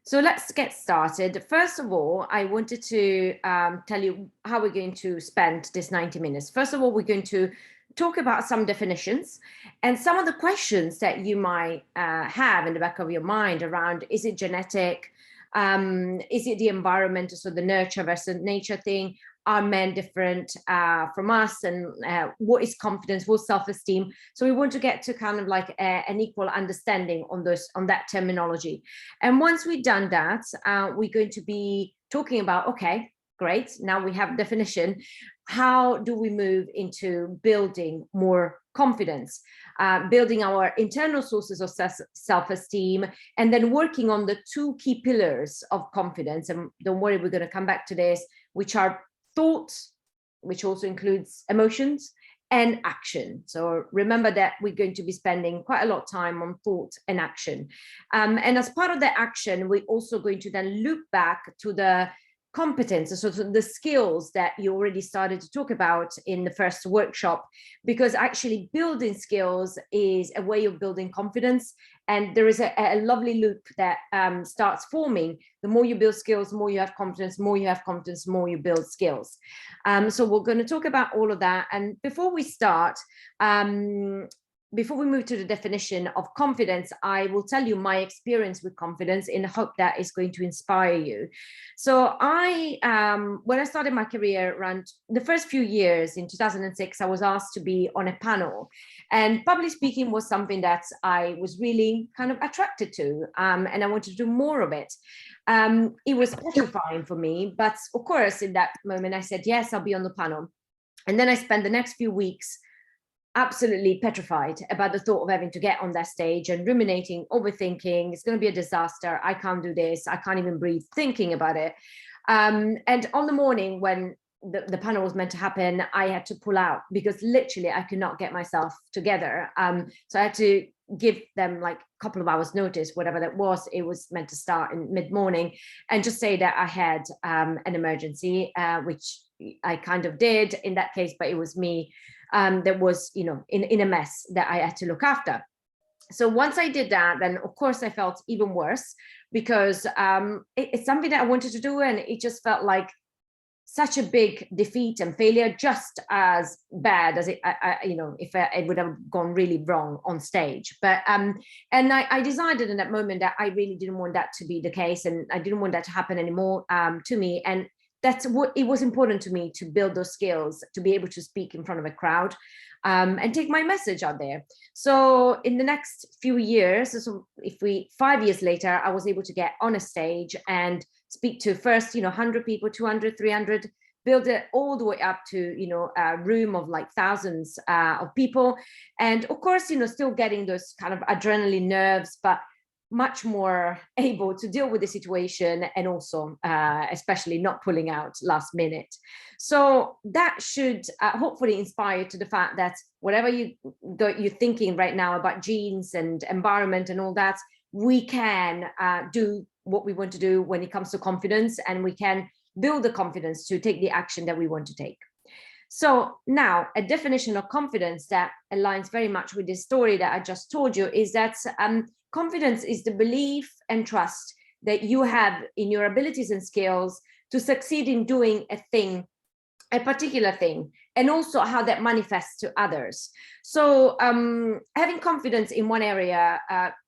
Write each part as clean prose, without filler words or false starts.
So let's get started. First of all, I wanted to tell you how we're going to spend this 90 minutes. First of all, we're going to talk about some definitions and some of the questions that you might have in the back of your mind around, is it genetic? Is it the environment, so the nurture versus nature thing? Are men different from us? And what is confidence? What's self-esteem? So we want to get to kind of like an equal understanding on that terminology. And once we've done that, we're going to be talking about, okay, great, now we have definition. How do we move into building more confidence, building our internal sources of self-esteem, and then working on the two key pillars of confidence. And don't worry, we're going to come back to this, which are thoughts, which also includes emotions, and action. So remember that we're going to be spending quite a lot of time on thought and action. And as part of the action, we're also going to then loop back to the competence, so the skills that you already started to talk about in the first workshop, because actually building skills is a way of building confidence. And there is a lovely loop that starts forming. The more you build skills, the more you have confidence, more you have confidence, more you build skills. So we're going to talk about all of that. And before we start, before we move to the definition of confidence, I will tell you my experience with confidence in the hope that is going to inspire you. So when I started my career around the first few years in 2006, I was asked to be on a panel, and public speaking was something that I was really kind of attracted to, and I wanted to do more of it. It was petrifying for me, but of course, in that moment, I said, yes, I'll be on the panel. And then I spent the next few weeks absolutely petrified about the thought of having to get on that stage and ruminating, overthinking, it's going to be a disaster. I can't do this. I can't even breathe thinking about it. And on the morning when the panel was meant to happen, I had to pull out because literally I could not get myself together. So I had to give them like a couple of hours notice, whatever that was. It was meant to start in mid-morning, and just say that I had an emergency, which I kind of did in that case, but it was me that was, in a mess that I had to look after. So once I did that, then of course I felt even worse, because it's something that I wanted to do, and it just felt like such a big defeat and failure, just as bad as if it would have gone really wrong on stage. But and I decided in that moment that I really didn't want that to be the case, and I didn't want that to happen anymore to me. And that's what it was important to me, to build those skills, to be able to speak in front of a crowd and take my message out there. So in the next few years, so 5 years later, I was able to get on a stage and speak to first, 100 people, 200, 300, build it all the way up to, a room of like thousands of people. And of course, still getting those kind of adrenaline nerves, but much more able to deal with the situation, and also especially not pulling out last minute. So that should hopefully inspire to the fact that whatever you're thinking right now about genes and environment and all that, we can do what we want to do when it comes to confidence, and we can build the confidence to take the action that we want to take. So now a definition of confidence that aligns very much with this story that I just told you is that confidence is the belief and trust that you have in your abilities and skills to succeed in doing a particular thing, and also how that manifests to others. So having confidence in one area,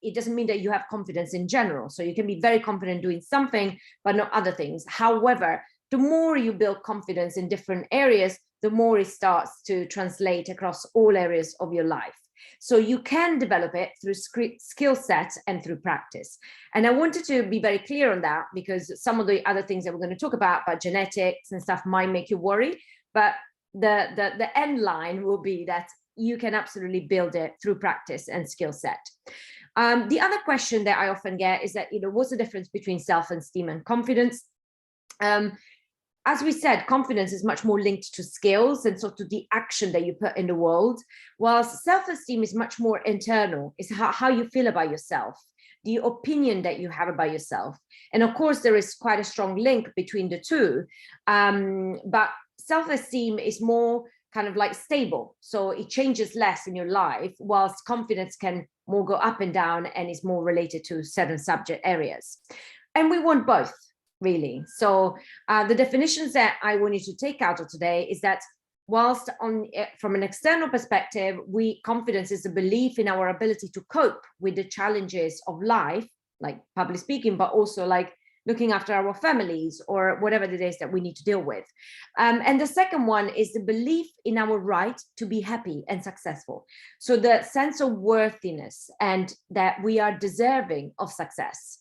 it doesn't mean that you have confidence in general. So you can be very confident doing something, but not other things. However, the more you build confidence in different areas, the more it starts to translate across all areas of your life. So you can develop it through skill sets and through practice. And I wanted to be very clear on that, because some of the other things that we're going to talk about genetics and stuff might make you worry. But the end line will be that you can absolutely build it through practice and skill set. The other question that I often get is that, what's the difference between self-esteem and confidence? As we said, confidence is much more linked to skills and sort of the action that you put in the world, whilst self-esteem is much more internal. It's how you feel about yourself, the opinion that you have about yourself. And of course, there is quite a strong link between the two. But self-esteem is more kind of like stable. So it changes less in your life, whilst confidence can more go up and down and is more related to certain subject areas. And we want both, really. So the definitions that I want you to take out of today is that whilst from an external perspective, confidence is a belief in our ability to cope with the challenges of life, like public speaking, but also like looking after our families or whatever it is that we need to deal with. And the second one is the belief in our right to be happy and successful. So the sense of worthiness and that we are deserving of success.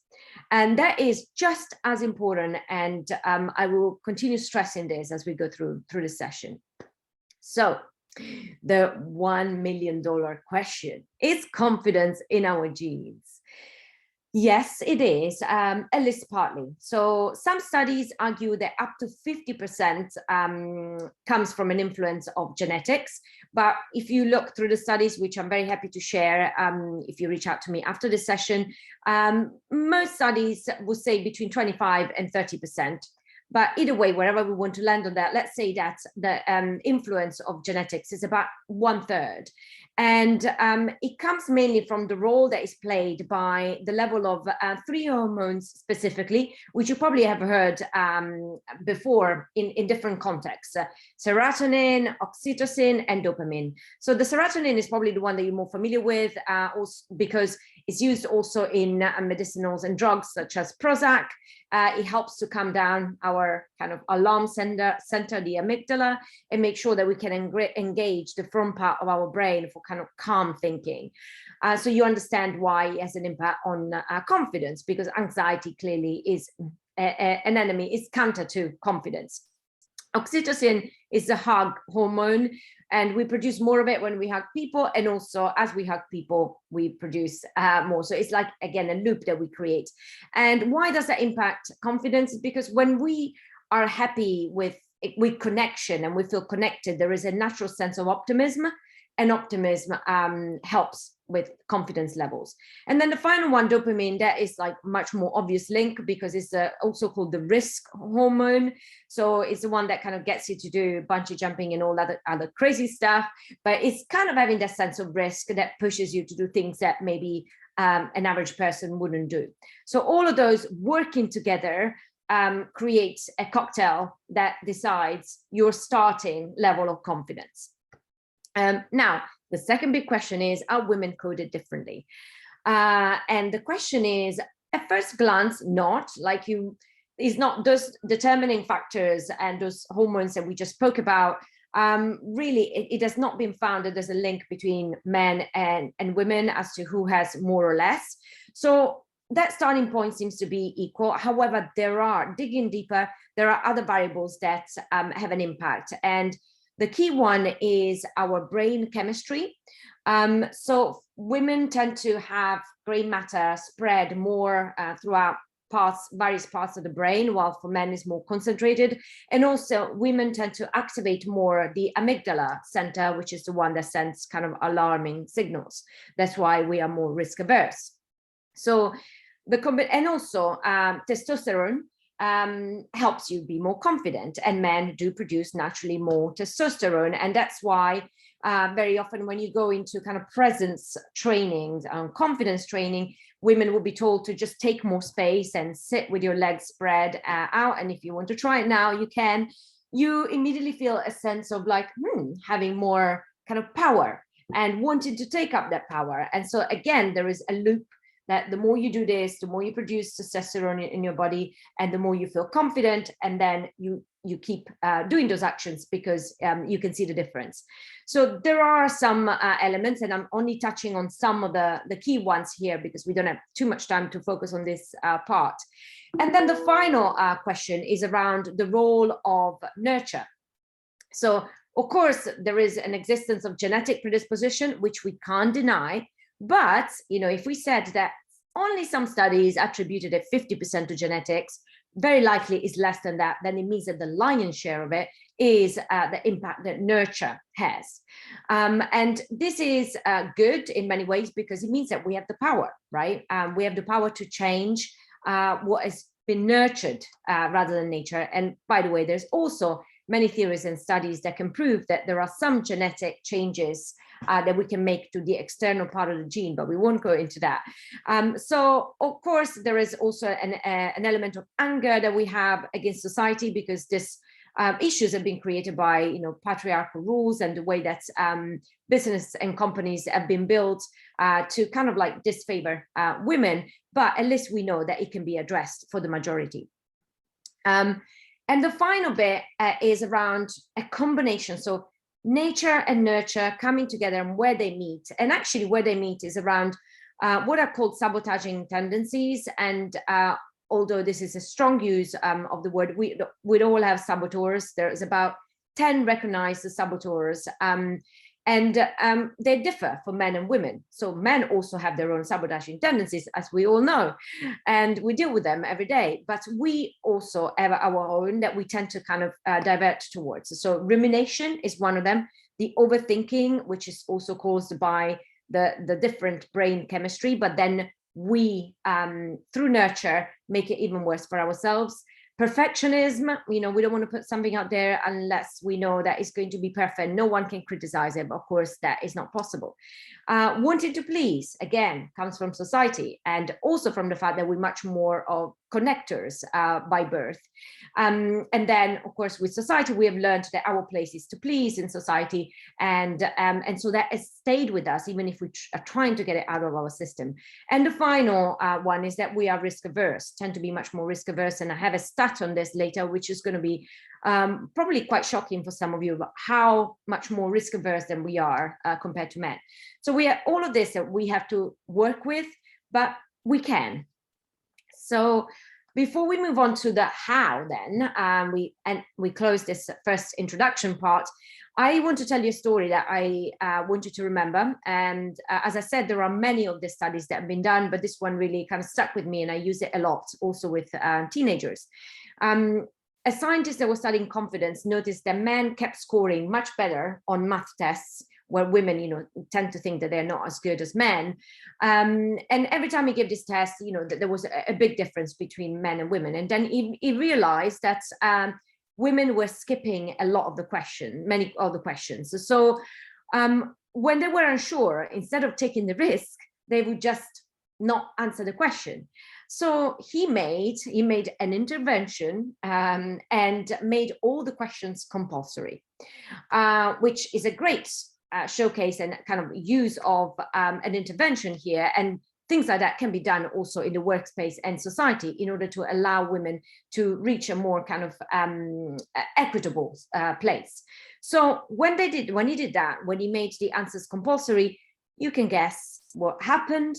And that is just as important. And I will continue stressing this as we go through this session. So the $1 million question, is confidence in our genes? Yes, it is, at least partly. So some studies argue that up to 50% comes from an influence of genetics. But if you look through the studies, which I'm very happy to share, if you reach out to me after the session, most studies will say between 25 and 30%. But either way, wherever we want to land on that, let's say that the influence of genetics is about 1/3. And it comes mainly from the role that is played by the level of 3 hormones specifically, which you probably have heard before in different contexts: serotonin, oxytocin, and dopamine. So the serotonin is probably the one that you're more familiar with, also because it's used also in medicinals and drugs such as Prozac. It helps to calm down our kind of alarm center, the amygdala, and make sure that we can engage the front part of our brain for kind of calm thinking. So you understand why it has an impact on confidence, because anxiety clearly is an enemy, is counter to confidence. Oxytocin is a hug hormone, and we produce more of it when we hug people, and also as we hug people, we produce more. So it's like, again, a loop that we create. And why does that impact confidence? Because when we are happy with connection and we feel connected, there is a natural sense of optimism, and optimism helps with confidence levels. And then the final one, dopamine, that is like much more obvious link, because it's also called the risk hormone. So it's the one that kind of gets you to do bungee jumping and all that other crazy stuff, but it's kind of having that sense of risk that pushes you to do things that maybe an average person wouldn't do. So all of those working together creates a cocktail that decides your starting level of confidence. Now, the second big question is, are women coded differently? And the question is, at first glance, not like is not those determining factors and those hormones that we just spoke about. Really, it has not been found that there's a link between men and women as to who has more or less. So that starting point seems to be equal. However, digging deeper, there are other variables that have an impact. And the key one is our brain chemistry. So women tend to have gray matter spread more throughout various parts of the brain, while for men is more concentrated. And also women tend to activate more the amygdala center, which is the one that sends kind of alarming signals. That's why we are more risk averse. So and also testosterone helps you be more confident, and men do produce naturally more testosterone. And that's why very often when you go into kind of presence training, confidence training, women will be told to just take more space and sit with your legs spread out. And if you want to try it now, you can. You immediately feel a sense of like having more kind of power and wanting to take up that power. And so again, there is a loop that the more you do this, the more you produce testosterone in your body, and the more you feel confident, and then you keep doing those actions because you can see the difference. So there are some elements, and I'm only touching on some of the key ones here because we don't have too much time to focus on this part. And then the final question is around the role of nurture. So of course, there is an existence of genetic predisposition, which we can't deny. But, if we said that only some studies attributed it 50% to genetics, very likely is less than that, then it means that the lion's share of it is the impact that nurture has. And this is good in many ways, because it means that we have the power, right? We have the power to change what has been nurtured rather than nature. And by the way, there's also many theories and studies that can prove that there are some genetic changes that we can make to the external part of the gene, but we won't go into that. So of course, there is also an element of anger that we have against society, because this issues have been created by, you know, patriarchal rules and the way that business and companies have been built to kind of like disfavor women. But at least we know that it can be addressed for the majority. And the final bit is around a combination. So nature and nurture coming together and where they meet. And actually where they meet is around what are called sabotaging tendencies. And although this is a strong use of the word, we all have saboteurs. There's about 10 recognized saboteurs. And they differ for men and women. So men also have their own sabotaging tendencies, as we all know, and we deal with them every day. But we also have our own that we tend to kind of divert towards. So rumination is one of them. The overthinking, which is also caused by the different brain chemistry, but then we, through nurture, make it even worse for ourselves. Perfectionism, you know, we don't want to put something out there unless we know that it's going to be perfect. No one can criticize it, but of course that is not possible. Wanting to please, again, comes from society, and also from the fact that we're much more of connectors by birth. And then, of course, with society, we have learned that our place is to please in society, and so that has stayed with us, even if we are trying to get it out of our system. And the final one is that we are risk averse, tend to be much more risk averse, and I have a stat on this later, which is going to be probably quite shocking for some of you about how much more risk averse than we are compared to men. So we have all of this that we have to work with, but we can. So before we move on to the how, then we close this first introduction part, I want to tell you a story that I want you to remember. And as I said, there are many of the studies that have been done, but this one really kind of stuck with me, and I use it a lot also with teenagers. A scientist that was studying confidence noticed that men kept scoring much better on math tests, where women, you know, tend to think that they're not as good as men. And every time he gave this test, you know, that there was a big difference between men and women. And then he realized that women were skipping a lot of the questions, many of the questions. So when they were unsure, instead of taking the risk, they would just not answer the question. So he made an intervention and made all the questions compulsory, which is a great showcase and kind of use of an intervention here. And things like that can be done also in the workspace and society in order to allow women to reach a more kind of equitable place. So when he did that, when he made the answers compulsory, you can guess what happened.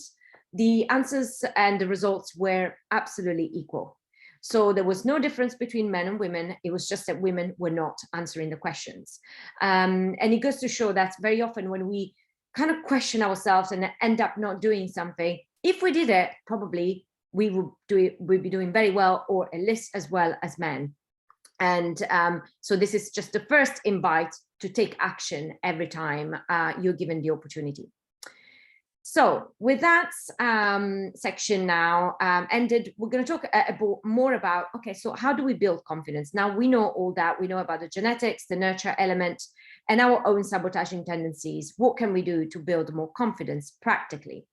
The answers and the results were absolutely equal. So there was no difference between men and women. It was just that women were not answering the questions. And it goes to show that very often when we kind of question ourselves and end up not doing something, if we did it, probably we'd be doing very well, or at least as well as men. And so this is just the first invite to take action every time you're given the opportunity. So with that section now ended, we're going to talk more about, okay, so how do we build confidence? Now we know all that. We know about the genetics, the nurture element, and our own sabotaging tendencies. What can we do to build more confidence practically?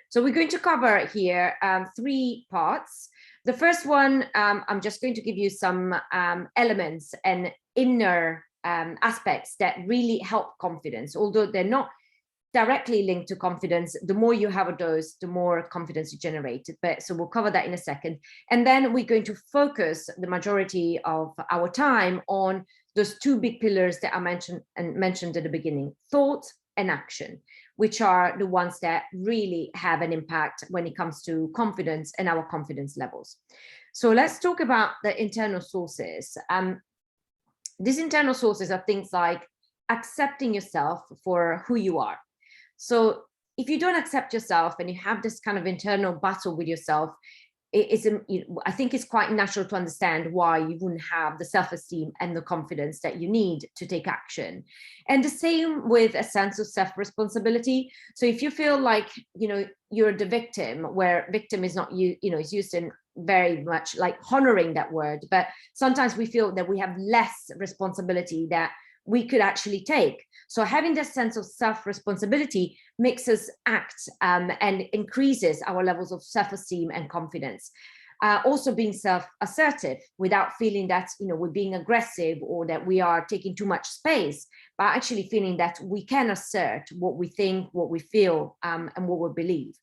So we're going to cover here 3 parts. The first one, I'm just going to give you some elements and inner aspects that really help confidence, although they're not directly linked to confidence. The more you have of those, the more confidence you generate. But so we'll cover that in a second. And then we're going to focus the majority of our time on those 2 big pillars that I mentioned at the beginning: thought and action, which are the ones that really have an impact when it comes to confidence and our confidence levels. So let's talk about the internal sources. These internal sources are things like accepting yourself for who you are. So if you don't accept yourself and you have this kind of internal battle with yourself, I think it's quite natural to understand why you wouldn't have the self-esteem and the confidence that you need to take action. And the same with a sense of self-responsibility. So if you feel like, you're the victim, where victim is not, is used in very much like honoring that word, but sometimes we feel that we have less responsibility that we could actually take. So having this sense of self-responsibility makes us act and increases our levels of self-esteem and confidence. Also being self-assertive without feeling that, we're being aggressive or that we are taking too much space, but actually feeling that we can assert what we think, what we feel, and what we believe.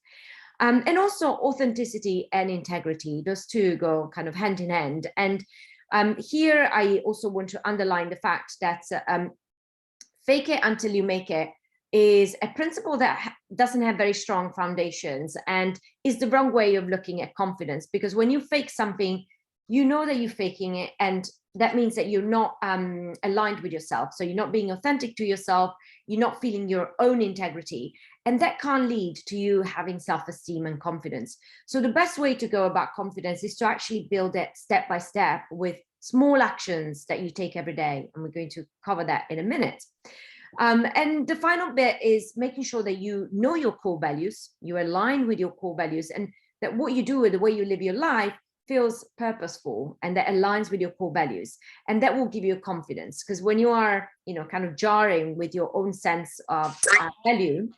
And also authenticity and integrity, those two go kind of hand in hand. And here I also want to underline the fact that fake it until you make it is a principle that doesn't have very strong foundations and is the wrong way of looking at confidence, because when you fake something, you know that you're faking it, and that means that you're not aligned with yourself. So you're not being authentic to yourself, you're not feeling your own integrity, and that can't lead to you having self-esteem and confidence. So the best way to go about confidence is to actually build it step by step with small actions that you take every day, and we're going to cover that in a minute. And the final bit is making sure that you know your core values, you align with your core values, and that what you do and the way you live your life feels purposeful and that aligns with your core values. And that will give you confidence, because when you are, kind of jarring with your own sense of value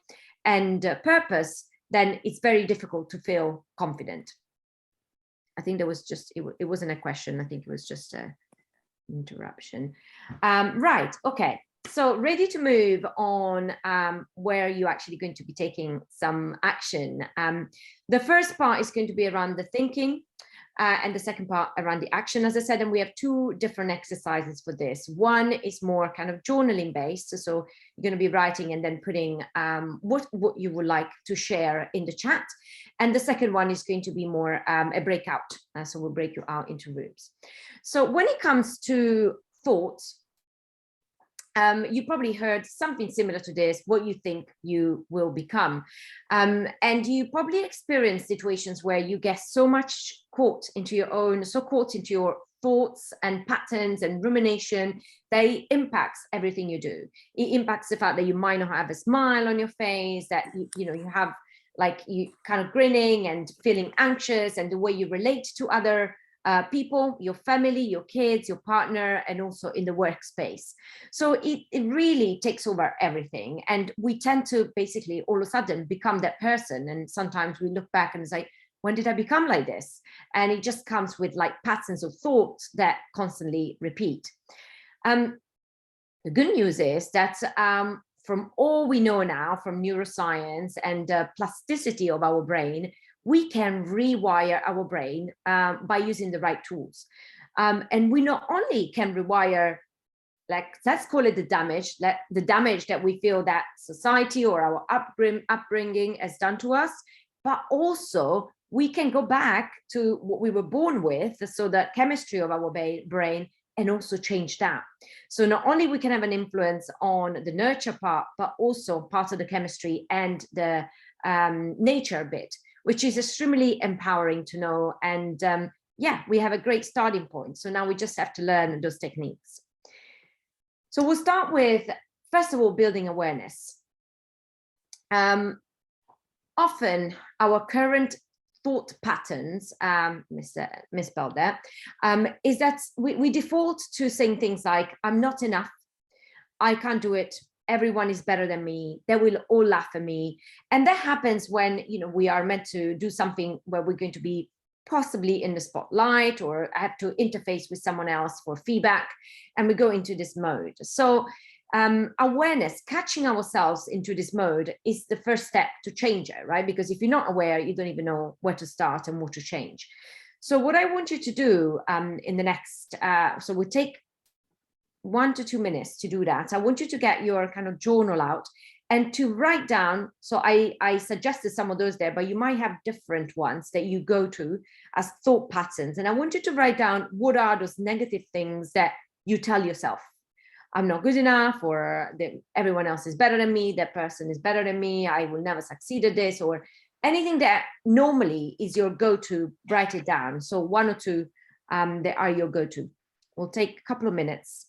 and purpose, then it's very difficult to feel confident. I think there was just, it wasn't a question. I think it was just an interruption. Right, okay. So ready to move on, where you're actually going to be taking some action. The first part is going to be around the thinking, and the second part around the action, as I said, and we have two different exercises for this. One is more kind of journaling based. So you're going to be writing and then putting what you would like to share in the chat. And the second one is going to be more a breakout. So we'll break you out into rooms. So when it comes to thoughts, you probably heard something similar to this, what you think you will become. And you probably experience situations where you get so much caught into your thoughts and patterns and rumination, they impacts everything you do. It impacts the fact that you might not have a smile on your face, that you have like you kind of grinning and feeling anxious, and the way you relate to other people, your family, your kids, your partner, and also in the workspace. So it really takes over everything. And we tend to basically all of a sudden become that person. And sometimes we look back and it's like, when did I become like this? And it just comes with like patterns of thoughts that constantly repeat. The good news is that from all we know now from neuroscience and plasticity of our brain, we can rewire our brain by using the right tools. And we not only can rewire, like, let's call it the damage that we feel that society or our upbringing has done to us, but also we can go back to what we were born with, so that chemistry of our brain, and also change that. So not only we can have an influence on the nurture part, but also part of the chemistry and the nature bit, which is extremely empowering to know. And yeah, we have a great starting point. So now we just have to learn those techniques. So we'll start with, first of all, building awareness. Often our current thought patterns, misspelled that, is that we default to saying things like, I'm not enough, I can't do it, everyone is better than me, they will all laugh at me. And that happens when we are meant to do something where we're going to be possibly in the spotlight or have to interface with someone else for feedback, and we go into this mode. So awareness, catching ourselves into this mode, is the first step to change it, right? Because if you're not aware, you don't even know where to start and what to change. So what I want you to do in the next, so we'll take 1 to 2 minutes to do that. I want you to get your kind of journal out and to write down. So I suggested some of those there, but you might have different ones that you go to as thought patterns. And I want you to write down, what are those negative things that you tell yourself? I'm not good enough, or everyone else is better than me, that person is better than me, I will never succeed at this, or anything that normally is your go-to, write it down. So one or two that are your go-to. We'll take a couple of minutes.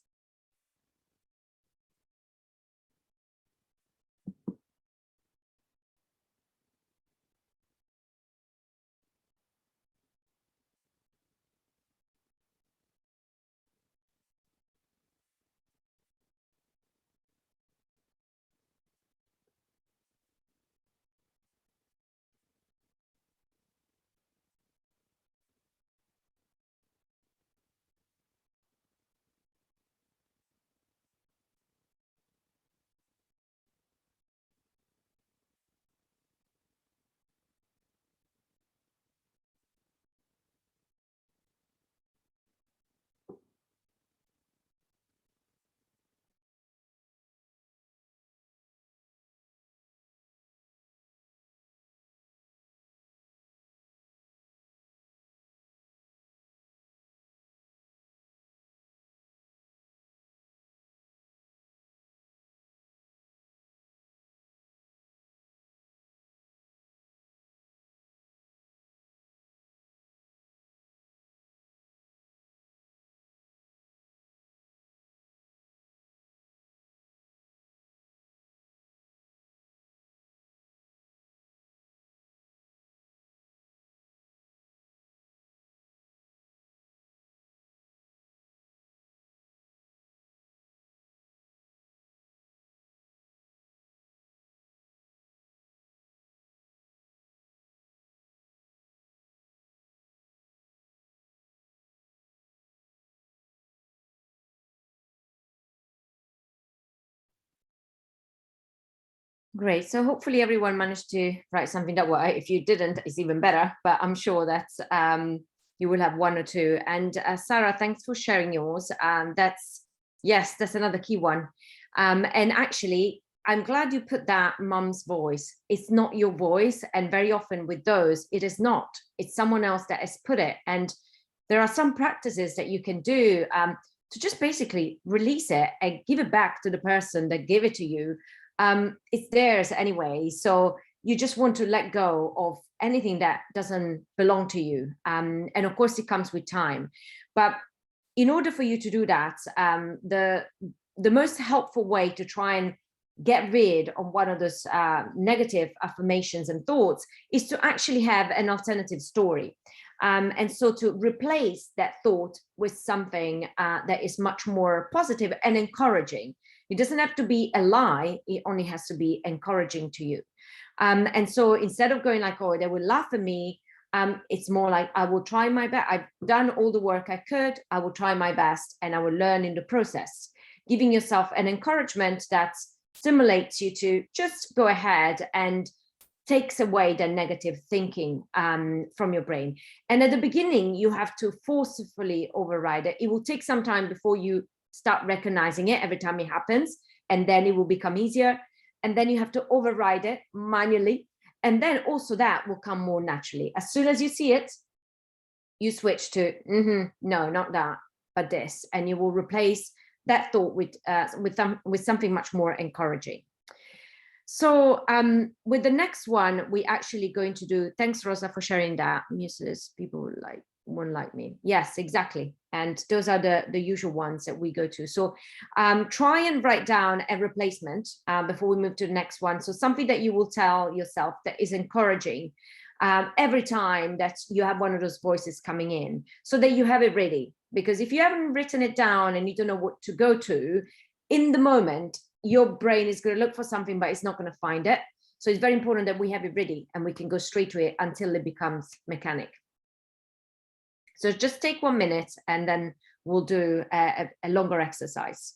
Great. So hopefully everyone managed to write something that way. If you didn't, it's even better, but I'm sure that you will have one or two. And Sarah, thanks for sharing yours. Yes, that's another key one. And actually, I'm glad you put that mum's voice. It's not your voice. And very often with those, it is not. It's someone else that has put it. And there are some practices that you can do to just basically release it and give it back to the person that gave it to you. It's theirs anyway. So you just want to let go of anything that doesn't belong to you. And of course, it comes with time. But in order for you to do that, the most helpful way to try and get rid of one of those negative affirmations and thoughts is to actually have an alternative story. And so to replace that thought with something that is much more positive and encouraging. It doesn't have to be a lie, it only has to be encouraging to you. And so instead of going like, oh, they will laugh at me, it's more like, I will try my best. I've done all the work I could, I will try my best, and I will learn in the process. Giving yourself an encouragement that stimulates you to just go ahead and takes away the negative thinking from your brain. And at the beginning, you have to forcefully override it. It will take some time before you start recognizing it every time it happens, and then it will become easier. And then you have to override it manually. And then also that will come more naturally. As soon as you see it, you switch to, no, not that, but this. And you will replace that thought with something much more encouraging. So with the next one, we actually going to do, thanks Rosa for sharing that. Muses, people won't like me. Yes, exactly. And those are the usual ones that we go to. So try and write down a replacement before we move to the next one. So something that you will tell yourself that is encouraging every time that you have one of those voices coming in, so that you have it ready. Because if you haven't written it down and you don't know what to go to, in the moment, your brain is going to look for something, but it's not going to find it. So it's very important that we have it ready and we can go straight to it until it becomes mechanic. So just take 1 minute and then we'll do a longer exercise.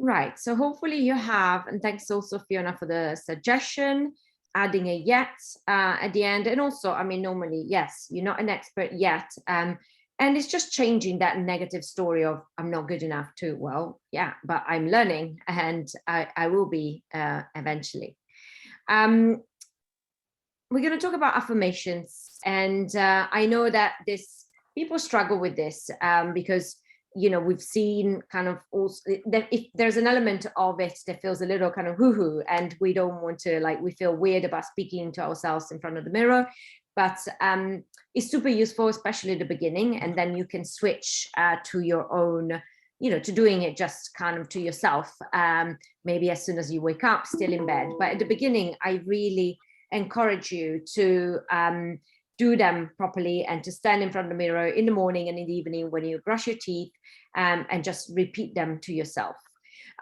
Right. So hopefully you have, and thanks also Fiona for the suggestion, adding a yet at the end. And also, I mean, normally, yes, you're not an expert yet. And it's just changing that negative story of I'm not good enough to, well, yeah, but I'm learning and I will be eventually. We're going to talk about affirmations. And I know that people struggle with this because we've seen kind of also that if there's an element of it that feels a little kind of hoo-hoo, and we don't want to, like, we feel weird about speaking to ourselves in front of the mirror, but it's super useful, especially at the beginning, and then you can switch to your own, to doing it just kind of to yourself, maybe as soon as you wake up, still in bed. But at the beginning, I really encourage you to do them properly and to stand in front of the mirror in the morning and in the evening when you brush your teeth, and just repeat them to yourself.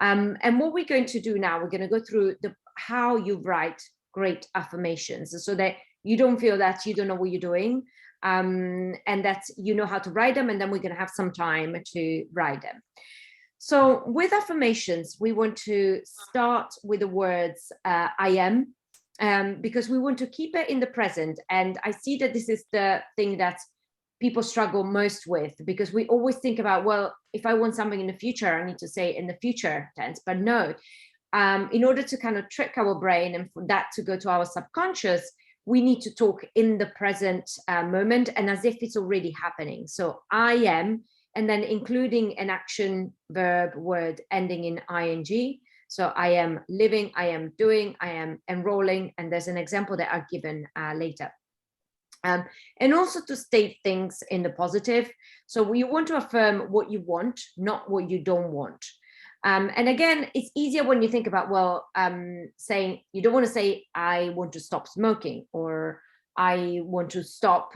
And what we're going to do now, we're going to go through how you write great affirmations so that you don't feel that you don't know what you're doing, and that you know how to write them, and then we're going to have some time to write them. So with affirmations, we want to start with the words I am, because we want to keep it in the present. And I see that this is the thing that people struggle most with, because we always think about, well, if I want something in the future, I need to say in the future tense. But no, in order to kind of trick our brain and for that to go to our subconscious, we need to talk in the present moment and as if it's already happening. So I am, and then including an action verb word ending in ing. So I am living, I am doing, I am enrolling, and there's an example that I've given later. And also to state things in the positive. So we want to affirm what you want, not what you don't want. And again, it's easier when you think about, well, saying, you don't want to say, I want to stop smoking, or I want to stop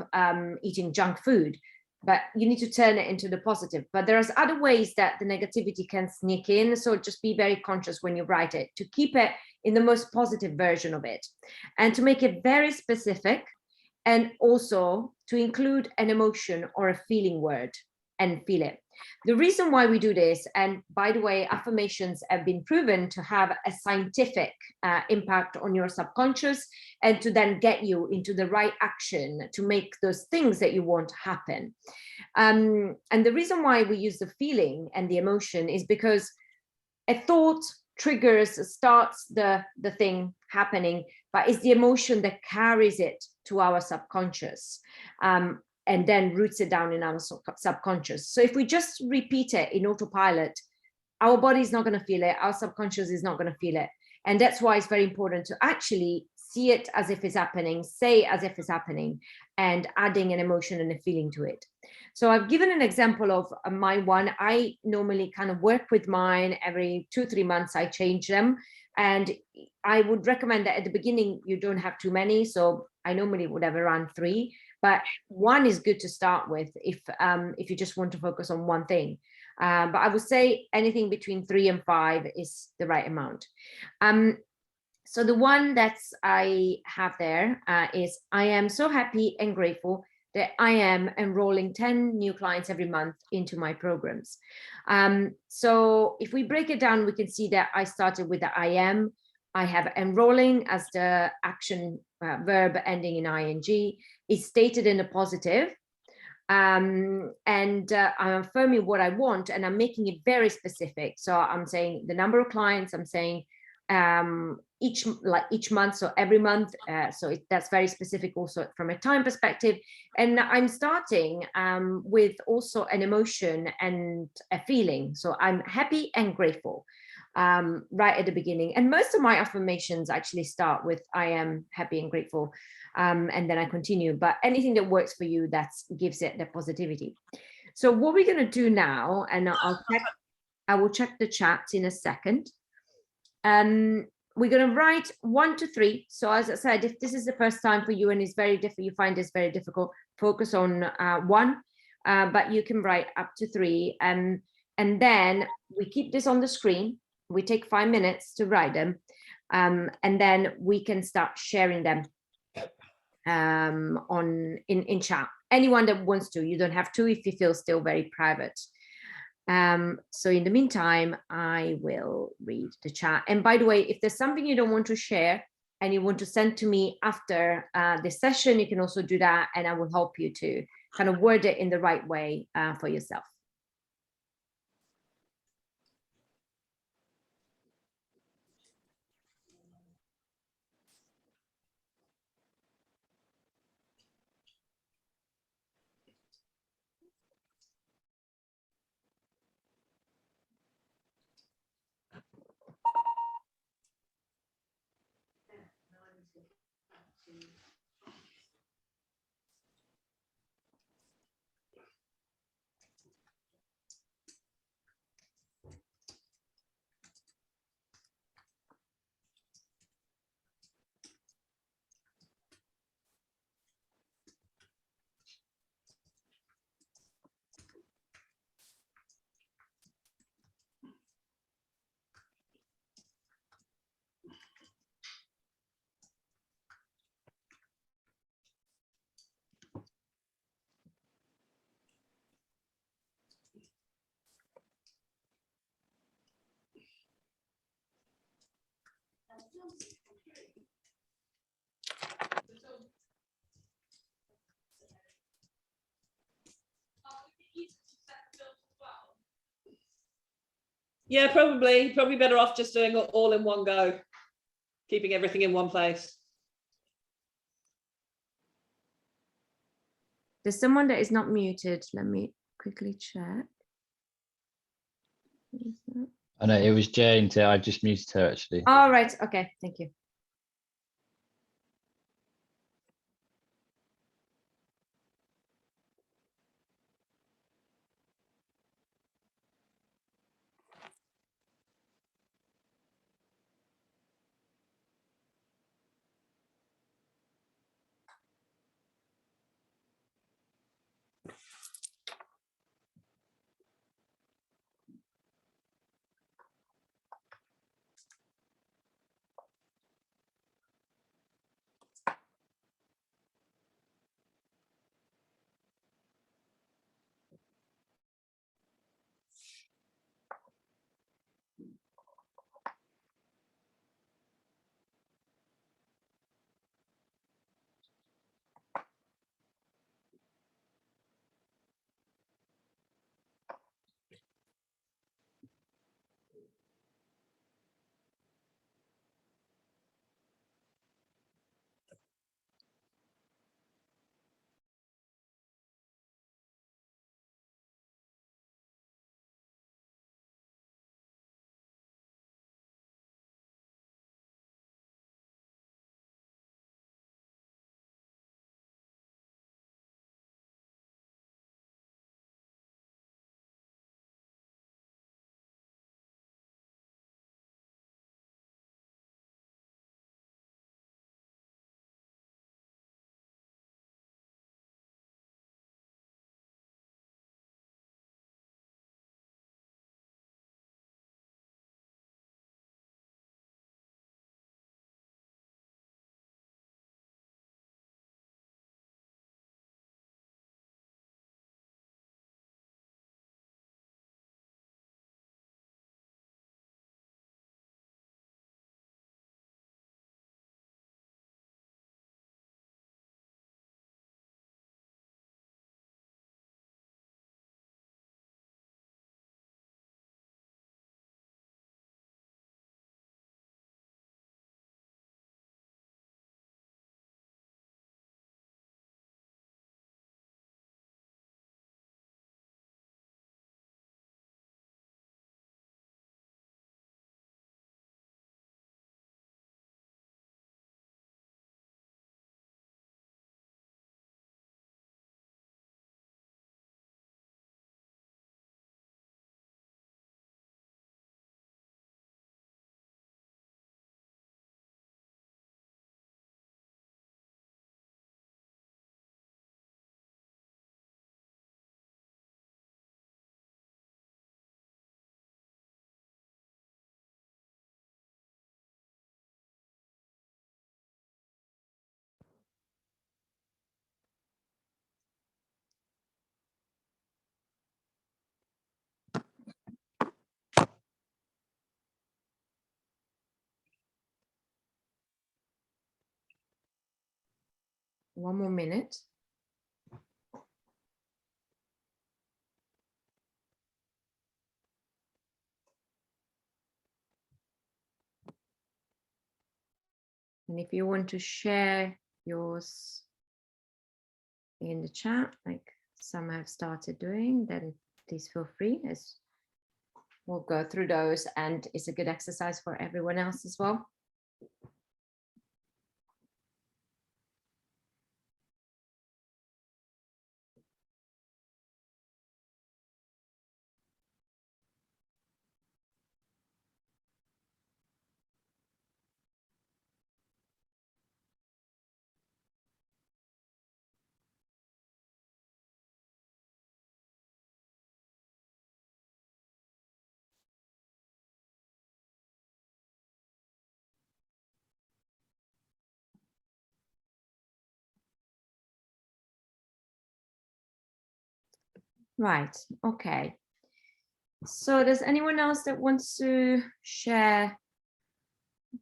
eating junk food, but you need to turn it into the positive. But there's other ways that the negativity can sneak in. So just be very conscious when you write it, to keep it in the most positive version of it, and to make it very specific, and also to include an emotion or a feeling word and feel it. The reason why we do this, and by the way, affirmations have been proven to have a scientific impact on your subconscious, and to then get you into the right action to make those things that you want happen. And the reason why we use the feeling and the emotion is because a thought starts the thing happening, but it's the emotion that carries it to our subconscious, and then roots it down in our subconscious. So if we just repeat it in autopilot, our body is not going to feel it, our subconscious is not going to feel it. And that's why it's very important to actually see it as if it's happening, say as if it's happening, and adding an emotion and a feeling to it. So I've given an example of my one. I normally kind of work with mine every 2-3 months. I change them, and I would recommend that at the beginning you don't have too many. So I normally would have around 3, but 1 is good to start with if you just want to focus on one thing. But I would say anything between 3 and 5 is the right amount. So the one that I have there is, I am so happy and grateful that I am enrolling 10 new clients every month into my programs. So if we break it down, we can see that I started with the I am. I have enrolling as the action verb ending in ing. It's stated in the positive. And I'm affirming what I want, and I'm making it very specific. So I'm saying the number of clients, I'm saying each month, so every month, so that's very specific also from a time perspective. And I'm starting with also an emotion and a feeling. So I'm happy and grateful right at the beginning. And most of my affirmations actually start with I am happy and grateful, and then I continue. But anything that works for you, that gives it the positivity. So what we're going to do now, and I will check the chat in a second. We're going to write 1 to 3. So as I said, if this is the first time for you and it's very difficult, you find this very difficult, focus on 1, but you can write up to 3. And then we keep this on the screen. We take 5 minutes to write them, and then we can start sharing them in chat. Anyone that wants to, you don't have to if you feel still very private. So in the meantime, I will read the chat. And by the way, if there's something you don't want to share and you want to send to me after this session, you can also do that, and I will help you to kind of word it in the right way for yourself. Yeah, probably better off just doing it all in one go, keeping everything in one place. There's someone that is not muted. Let me quickly check. I know it was Jane. I just muted her actually. All right. Okay. Thank you. one more minute. And if you want to share yours in the chat, like some have started doing, then please feel free, as we'll go through those, and it's a good exercise for everyone else as well. Right, okay. So does anyone else that wants to share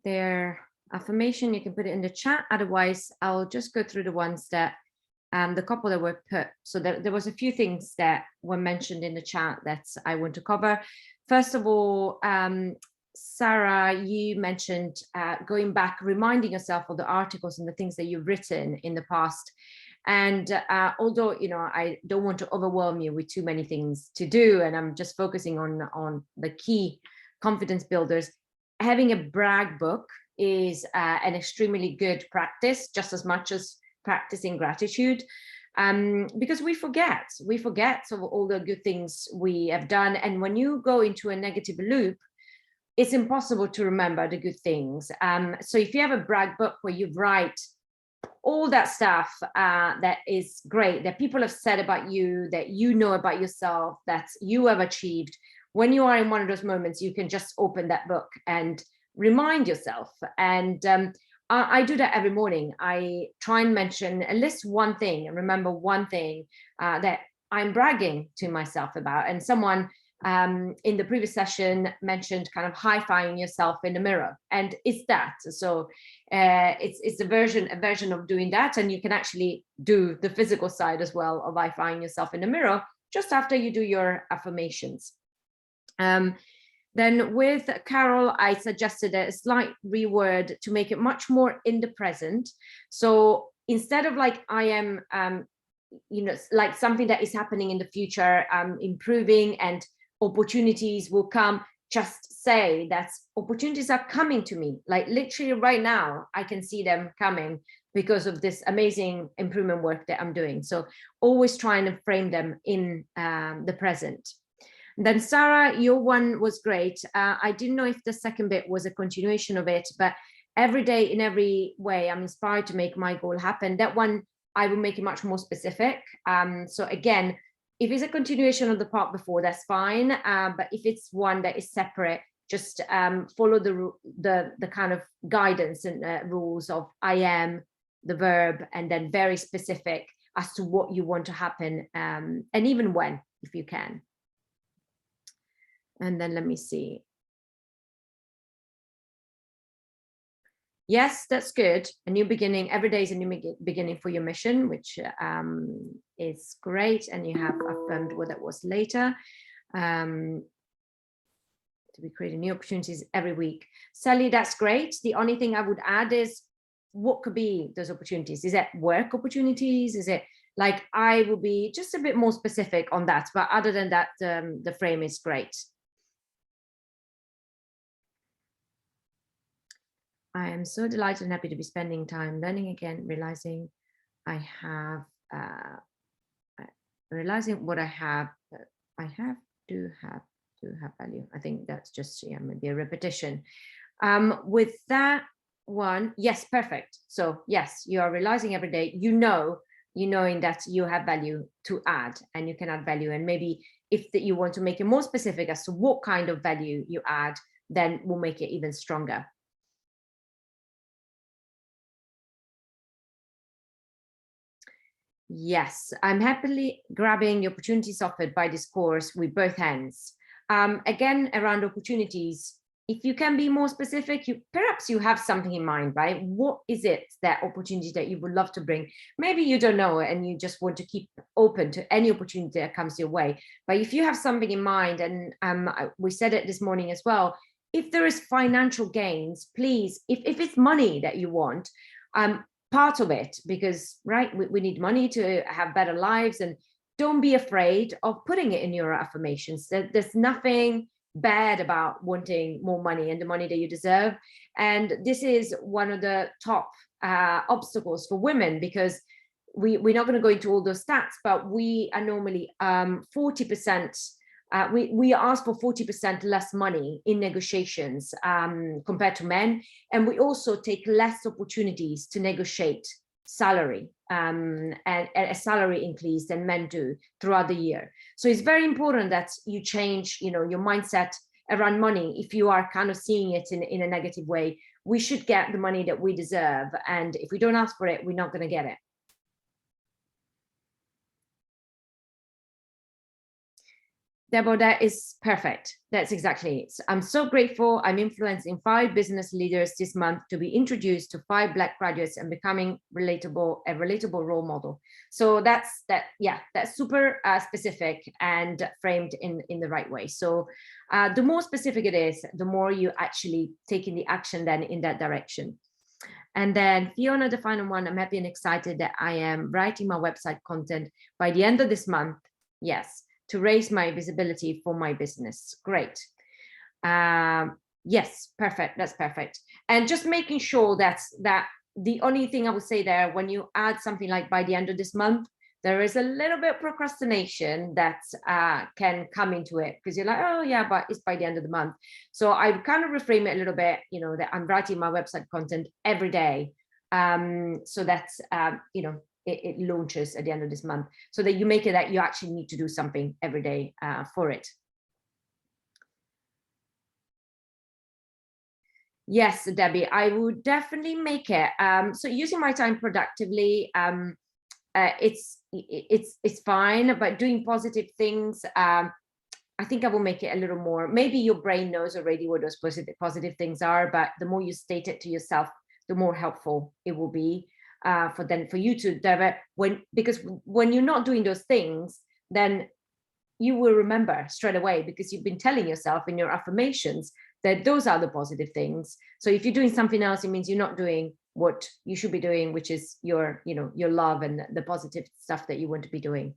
their affirmation? You can put it in the chat. Otherwise, I'll just go through the ones that, the couple that were put. So there was a few things that were mentioned in the chat that I want to cover. First of all, Sarah, you mentioned going back, reminding yourself of the articles and the things that you've written in the past. And although, you know, I don't want to overwhelm you with too many things to do, and I'm just focusing on the key confidence builders, having a brag book is an extremely good practice, just as much as practicing gratitude, because we forget of all the good things we have done. And when you go into a negative loop, it's impossible to remember the good things. So if you have a brag book where you write all that stuff that is great, that people have said about you, that you know about yourself, that you have achieved, when you are in one of those moments, you can just open that book and remind yourself. And I do that every morning. I try and mention, at least one thing, and remember one thing that I'm bragging to myself about. And someone in the previous session mentioned kind of high-fiving yourself in the mirror, and it's that. So it's a version of doing that, and you can actually do the physical side as well of high-fiving yourself in the mirror just after you do your affirmations. Then with Carol, I suggested a slight reword to make it much more in the present. So instead of like I am, you know, like something that is happening in the future, improving and opportunities will come, just say that opportunities are coming to me. Like literally right now, I can see them coming because of this amazing improvement work that I'm doing. So always trying to frame them in the present. Then Sarah, your one was great. I didn't know if the second bit was a continuation of it, but every day in every way, I'm inspired to make my goal happen. That one, I will make it much more specific. So again, if it's a continuation of the part before, that's fine. But if it's one that is separate, just follow the kind of guidance and rules of I am, the verb, and then very specific as to what you want to happen, and even when, if you can. And then let me see. Yes, that's good. A new beginning. Every day is a new beginning for your mission, which is great. And you have affirmed what that was later. To be creating new opportunities every week. Sally, that's great. The only thing I would add is what could be those opportunities? Is it work opportunities? Is it like I will be just a bit more specific on that? But other than that, the frame is great. I am so delighted and happy to be spending time learning again, realizing I have, realizing what I do have value. I think that's just, yeah, maybe a repetition. With that one, yes, perfect. So yes, you are realizing every day, knowing that you have value to add, and you can add value. And maybe if you want to make it more specific as to what kind of value you add, then we'll make it even stronger. Yes, I'm happily grabbing the opportunities offered by this course with both hands. Again, around opportunities, if you can be more specific, perhaps you have something in mind, right? What is it, that opportunity that you would love to bring? Maybe you don't know and you just want to keep open to any opportunity that comes your way. But if you have something in mind, and we said it this morning as well, if there is financial gains, please, if it's money that you want, part of it, because right, we need money to have better lives, and don't be afraid of putting it in your affirmations. There's nothing bad about wanting more money and the money that you deserve. And this is one of the top obstacles for women, because we're not going to go into all those stats, but we are normally 40%, we ask for 40% less money in negotiations compared to men. And we also take less opportunities to negotiate salary and a salary increase than men do throughout the year. So it's very important that you change, your mindset around money. If you are kind of seeing it in a negative way, we should get the money that we deserve, and if we don't ask for it, we're not going to get it. Deborah, that is perfect. That's exactly it. I'm so grateful. I'm influencing 5 business leaders this month to be introduced to 5 Black graduates and becoming a relatable role model. So that's super specific and framed in the right way. So the more specific it is, the more you actually taking the action then in that direction. And then Fiona, the final one, I'm happy and excited that I am writing my website content by the end of this month. Yes, to raise my visibility for my business. Great. Yes, perfect. That's perfect. And just making sure that the only thing I would say there, when you add something like by the end of this month, there is a little bit of procrastination that can come into it, because you're like, oh yeah, but it's by the end of the month. So I kind of reframe it a little bit, that I'm writing my website content every day. So that's, it launches at the end of this month, so that you make it that you actually need to do something every day for it. Yes, Debbie, I would definitely make it. So using my time productively, it's fine, but doing positive things, I think I will make it a little more. Maybe your brain knows already what those positive things are, but the more you state it to yourself, the more helpful it will be. For you to divert, because when you're not doing those things, then you will remember straight away, because you've been telling yourself in your affirmations that those are the positive things. So if you're doing something else, it means you're not doing what you should be doing, which is your love and the positive stuff that you want to be doing.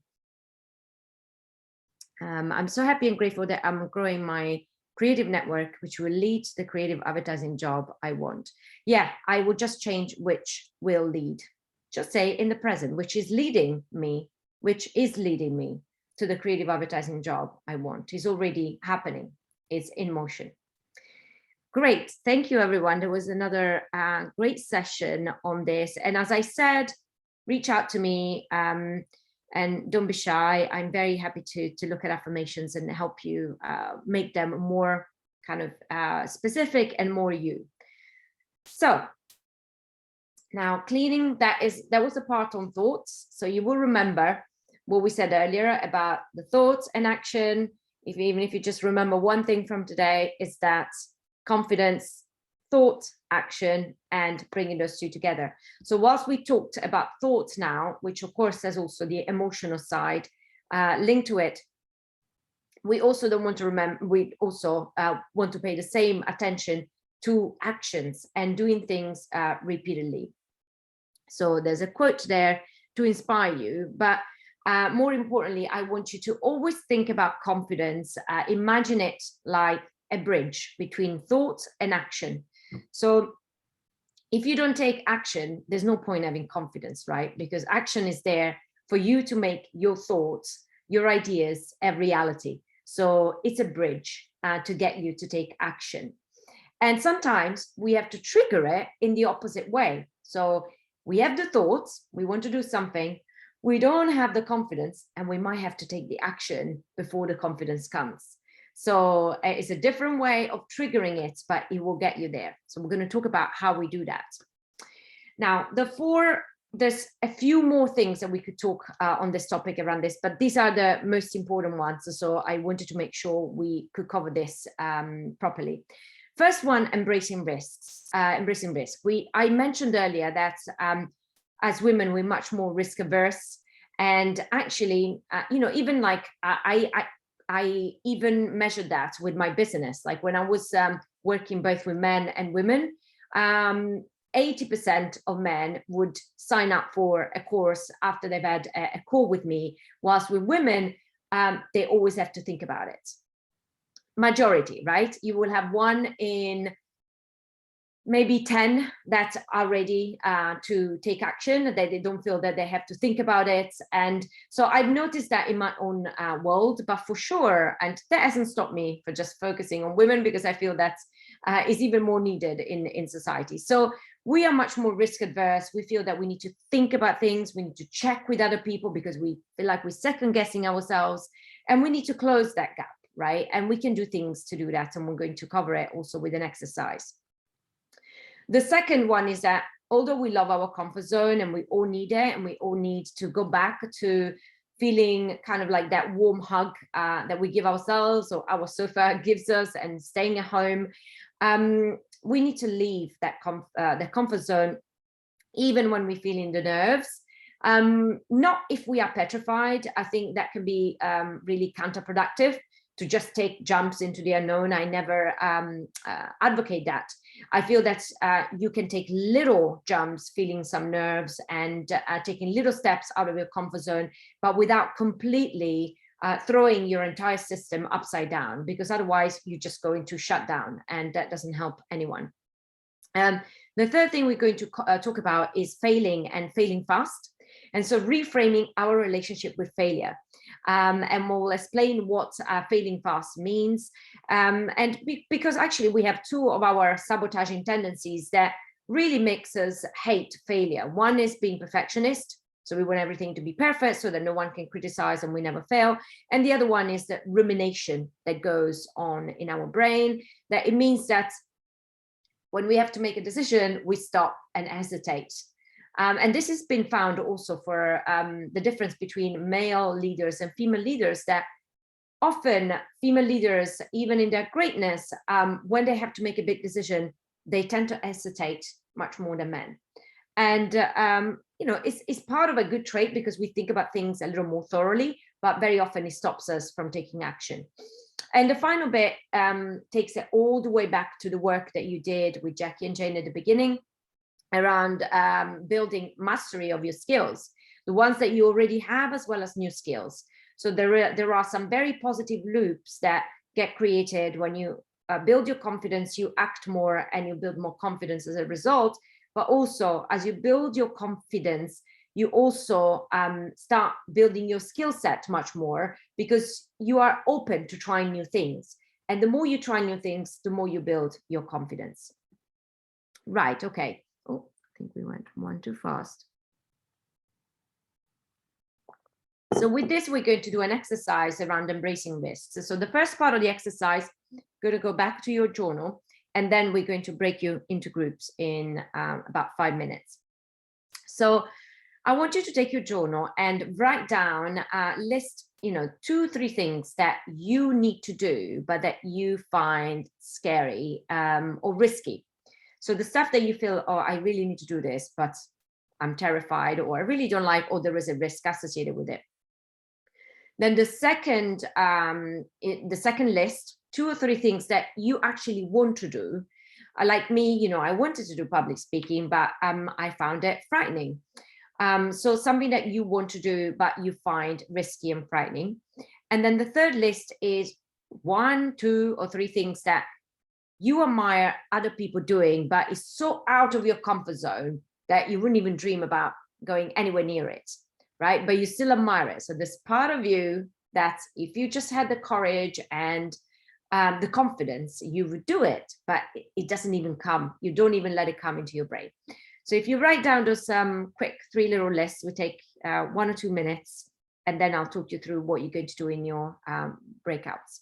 I'm so happy and grateful that I'm growing my creative network, which will lead to the creative advertising job I want. Yeah, I would just change which will lead. Just say in the present, which is leading me to the creative advertising job I want. It's already happening. It's in motion. Great. Thank you, everyone. There was another great session on this. And as I said, reach out to me. And don't be shy. I'm very happy to look at affirmations and help you make them more kind of specific and more you. So now cleaning, that was the part on thoughts. So you will remember what we said earlier about the thoughts and action. Even if you just remember one thing from today, is that confidence, thought, action, and bringing those two together. So whilst we talked about thoughts now, which of course there's also the emotional side linked to it, we also don't want to remember, we also want to pay the same attention to actions and doing things repeatedly. So there's a quote there to inspire you, but more importantly, I want you to always think about confidence. Imagine it like a bridge between thought and action. So if you don't take action, there's no point having confidence, right? Because action is there for you to make your thoughts, your ideas, a reality. So it's a bridge to get you to take action. And sometimes we have to trigger it in the opposite way. So we have the thoughts, we want to do something, we don't have the confidence, and we might have to take the action before the confidence comes. So it's a different way of triggering it, but it will get you there. So we're going to talk about how we do that. Now, there's a few more things that we could talk on this topic around this, but these are the most important ones. So I wanted to make sure we could cover this properly. First one, embracing risks. Embracing risk. I mentioned earlier that as women, we're much more risk averse. And actually, even like I even measured that with my business. Like when I was working both with men and women, 80% of men would sign up for a course after they've had a call with me, whilst with women, they always have to think about it. Majority, right? You will have 1 in maybe 10 that are ready to take action, that they don't feel that they have to think about it. And so I've noticed that in my own world, but for sure, and that hasn't stopped me for just focusing on women, because I feel that is even more needed in society. So we are much more risk adverse. We feel that we need to think about things. We need to check with other people because we feel like we're second guessing ourselves, and we need to close that gap, right? And we can do things to do that. And we're going to cover it also with an exercise. The second one is that although we love our comfort zone and we all need it, and we all need to go back to feeling kind of like that warm hug that we give ourselves or our sofa gives us, and staying at home, we need to leave that the comfort zone even when we're feeling the nerves. Not if we are petrified. I think that can be really counterproductive to just take jumps into the unknown. I never advocate that. I feel that you can take little jumps, feeling some nerves, and taking little steps out of your comfort zone, but without completely throwing your entire system upside down, because otherwise you're just going to shut down, and that doesn't help anyone. The third thing we're going to talk about is failing, and failing fast. And so reframing our relationship with failure. And we'll explain what failing fast means. Because actually we have 2 of our sabotaging tendencies that really makes us hate failure. One is being perfectionist. So we want everything to be perfect so that no one can criticize and we never fail. And the other one is the rumination that goes on in our brain. That it means that when we have to make a decision, we stop and hesitate. And this has been found also for the difference between male leaders and female leaders, that often female leaders, even in their greatness, when they have to make a big decision, they tend to hesitate much more than men. And, it's part of a good trait, because we think about things a little more thoroughly, but very often it stops us from taking action. And the final bit takes it all the way back to the work that you did with Jackie and Jane at the beginning, around building mastery of your skills, the ones that you already have, as well as new skills. So there are some very positive loops that get created when you build your confidence, you act more, and you build more confidence as a result. But also, as you build your confidence, you also start building your skill set much more, because you are open to trying new things. And the more you try new things, the more you build your confidence. Right, okay. Oh, I think we went one too fast. So with this, we're going to do an exercise around embracing risks. So the first part of the exercise, going to go back to your journal, and then we're going to break you into groups in about 5 minutes. So I want you to take your journal and write down, list, 2-3 things that you need to do, but that you find scary or risky. So the stuff that you feel, oh, I really need to do this, but I'm terrified, or I really don't like, or there is a risk associated with it. Then the second list, 2 or 3 things that you actually want to do. Like me, I wanted to do public speaking, but I found it frightening. So something that you want to do, but you find risky and frightening. And then the third list is 1, 2, or 3 things that you admire other people doing, but it's so out of your comfort zone that you wouldn't even dream about going anywhere near it, right? But you still admire it. So there's part of you that if you just had the courage and the confidence, you would do it, but it doesn't even come. You don't even let it come into your brain. So if you write down those quick 3 little lists, we take 1 or 2 minutes, and then I'll talk you through what you're going to do in your breakouts.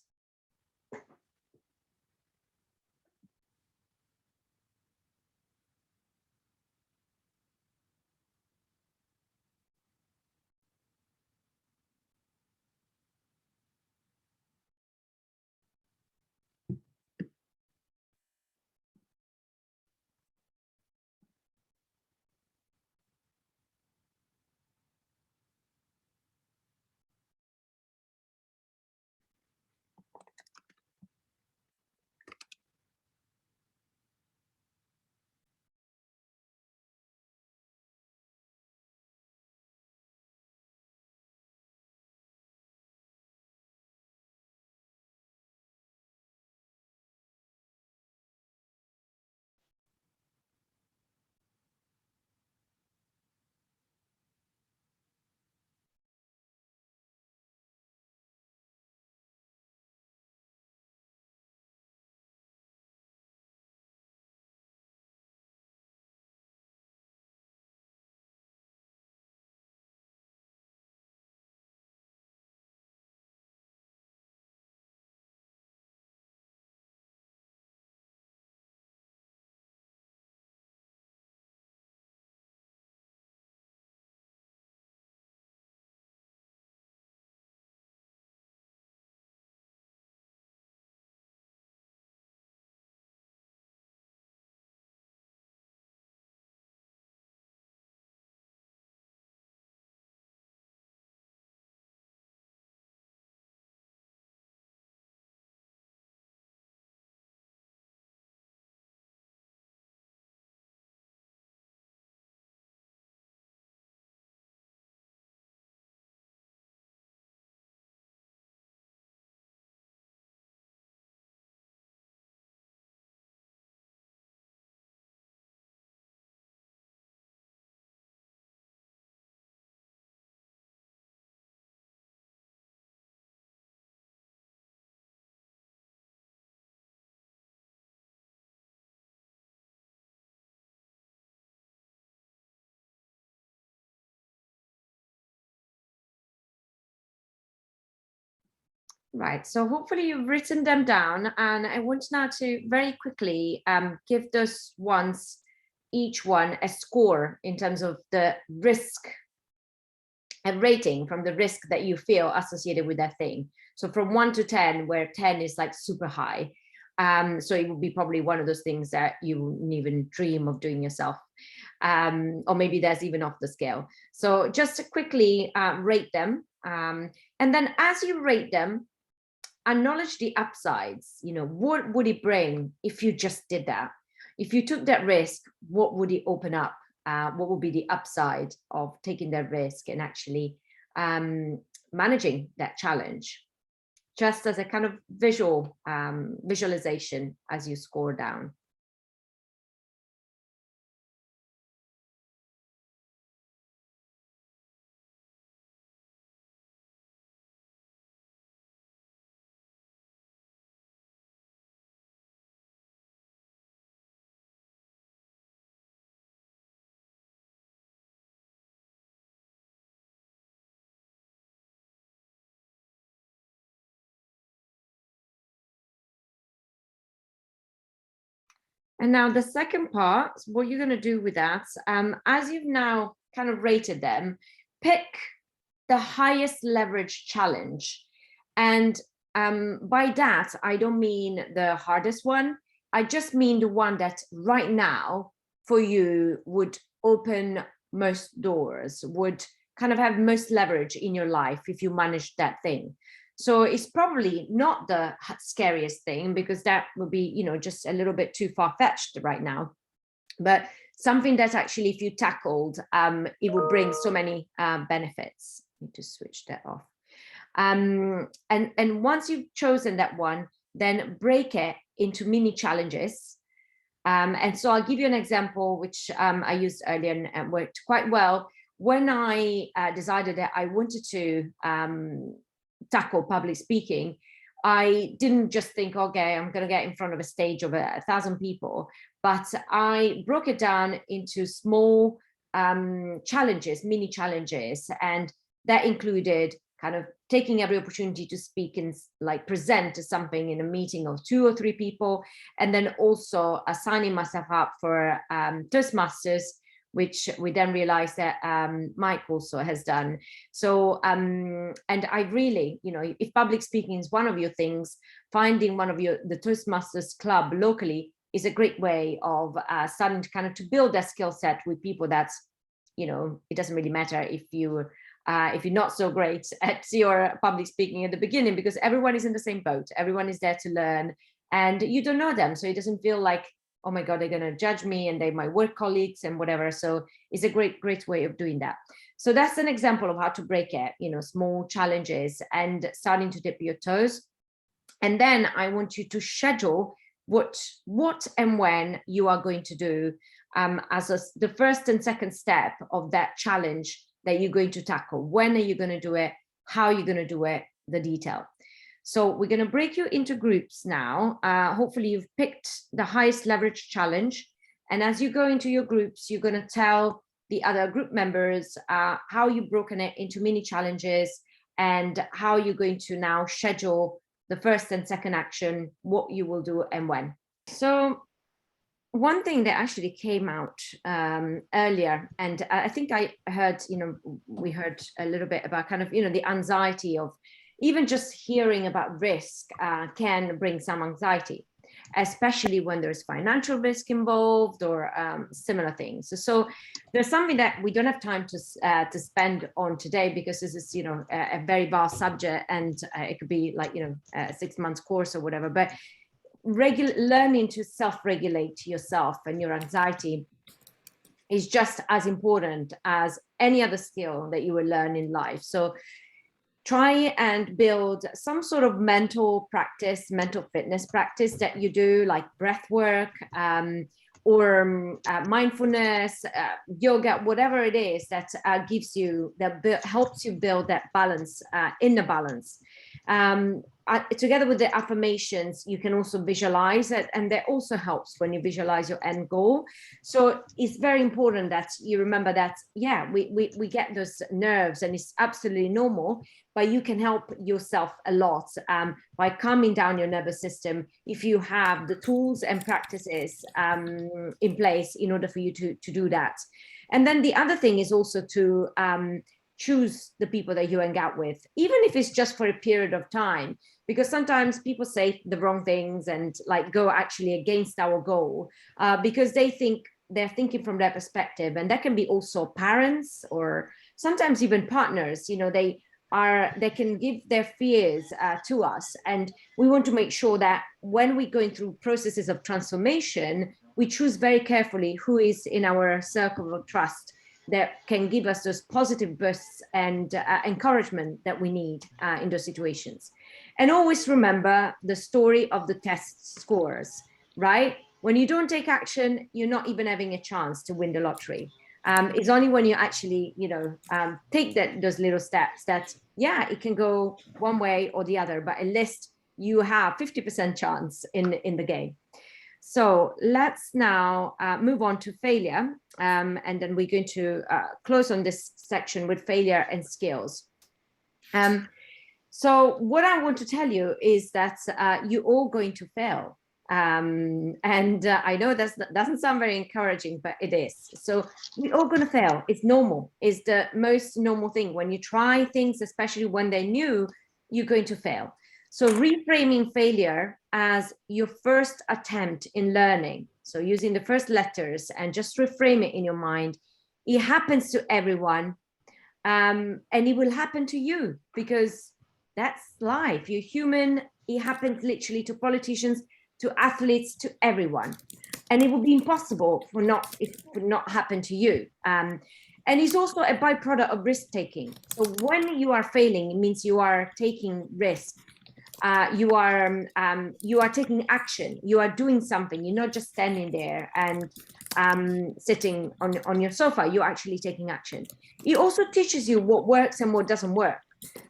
Right, so hopefully you've written them down, and I want now to very quickly give those ones, each one, a score in terms of the risk, a rating from the risk that you feel associated with that thing. So from 1 to 10, where 10 is like super high. So it would be probably one of those things that you wouldn't even dream of doing yourself. Or maybe there's even off the scale. So just to quickly rate them. And then as you rate them, acknowledge the upsides. You know, what would it bring if you just did that? If you took that risk, what would it open up? What would be the upside of taking that risk and actually managing that challenge? Just as a kind of visualization as you score down. And now the second part, what you're going to do with that, as you've now kind of rated them, pick the highest leverage challenge. And by that, I don't mean the hardest one. I just mean the one that right now for you would open most doors, would kind of have most leverage in your life if you manage that thing. So it's probably not the scariest thing, because that would be, you know, just a little bit too far-fetched right now. But something that actually, if you tackled, it would bring so many benefits. I need to switch that off. And once you've chosen that one, then break it into mini challenges. And so I'll give you an example, which I used earlier and worked quite well. When I decided that I wanted to tackle public speaking, I didn't just think, okay, I'm going to get in front of a stage of 1,000 people, but I broke it down into small challenges, mini challenges. And that included kind of taking every opportunity to speak and like present something in a meeting of 2 or 3 people, and then also signing myself up for Toastmasters, which we then realized that Mike also has done. So, and I really, you know, if public speaking is one of your things, finding one of the Toastmasters club locally is a great way of starting to kind of to build that skill set with people that's, you know, it doesn't really matter if you're not so great at your public speaking at the beginning, because everyone is in the same boat. Everyone is there to learn, and you don't know them. So it doesn't feel like, oh my God, they're going to judge me and they're my work colleagues and whatever. So it's a great way of doing that. So that's an example of how to break it, you know, small challenges and starting to dip your toes. And then I want you to schedule what and when you are going to do as the first and second step of that challenge that you're going to tackle. When are you going to do it? How are you going to do it? The detail. So we're going to break you into groups now. Hopefully you've picked the highest leverage challenge. And as you go into your groups, you're going to tell the other group members how you've broken it into mini challenges and how you're going to now schedule the first and second action, what you will do and when. So one thing that actually came out earlier, and I think I heard, you know, we heard a little bit about kind of, you know, the anxiety of even just hearing about risk can bring some anxiety, especially when there's financial risk involved or similar things. So there's something that we don't have time to spend on today, because this is, you know, a very vast subject, and it could be like, you know, a 6 months course or whatever. But learning to self-regulate yourself and your anxiety is just as important as any other skill that you will learn in life. So try and build some sort of mental practice, mental fitness practice that you do, like breath work or mindfulness, yoga, whatever it is that gives you, that helps you build that balance, inner balance. Together with the affirmations, you can also visualize it, and that also helps when you visualize your end goal. So it's very important that you remember that, yeah, we get those nerves, and it's absolutely normal, but you can help yourself a lot by calming down your nervous system if you have the tools and practices in place in order for you to do that. And then the other thing is also to choose the people that you hang out with, even if it's just for a period of time, because sometimes people say the wrong things and like go actually against our goal because they're thinking from their perspective. And that can be also parents or sometimes even partners, you know, they can give their fears to us. And we want to make sure that when we're going through processes of transformation, we choose very carefully who is in our circle of trust that can give us those positive bursts and encouragement that we need in those situations. And always remember the story of the test scores, right? When you don't take action, you're not even having a chance to win the lottery. It's only when you actually, you know, take those little steps that, yeah, it can go one way or the other, but at least you have 50% chance in the game. So let's now move on to failure. And then we're going to close on this section with failure and skills. So what I want to tell you is that you're all going to fail. And I know that doesn't sound very encouraging, but it is. So we're all going to fail. It's normal. It's the most normal thing. When you try things, especially when they're new, you're going to fail. So reframing failure as your first attempt in learning. So using the first letters and just reframe it in your mind. It happens to everyone, and it will happen to you because that's life. You're human. It happens literally to politicians, to athletes, to everyone. And it would be impossible for it would not happen to you. And it's also a byproduct of risk taking. So when you are failing, it means you are taking risk. You are taking action. You are doing something. You're not just standing there and sitting on your sofa. You're actually taking action. It also teaches you what works and what doesn't work.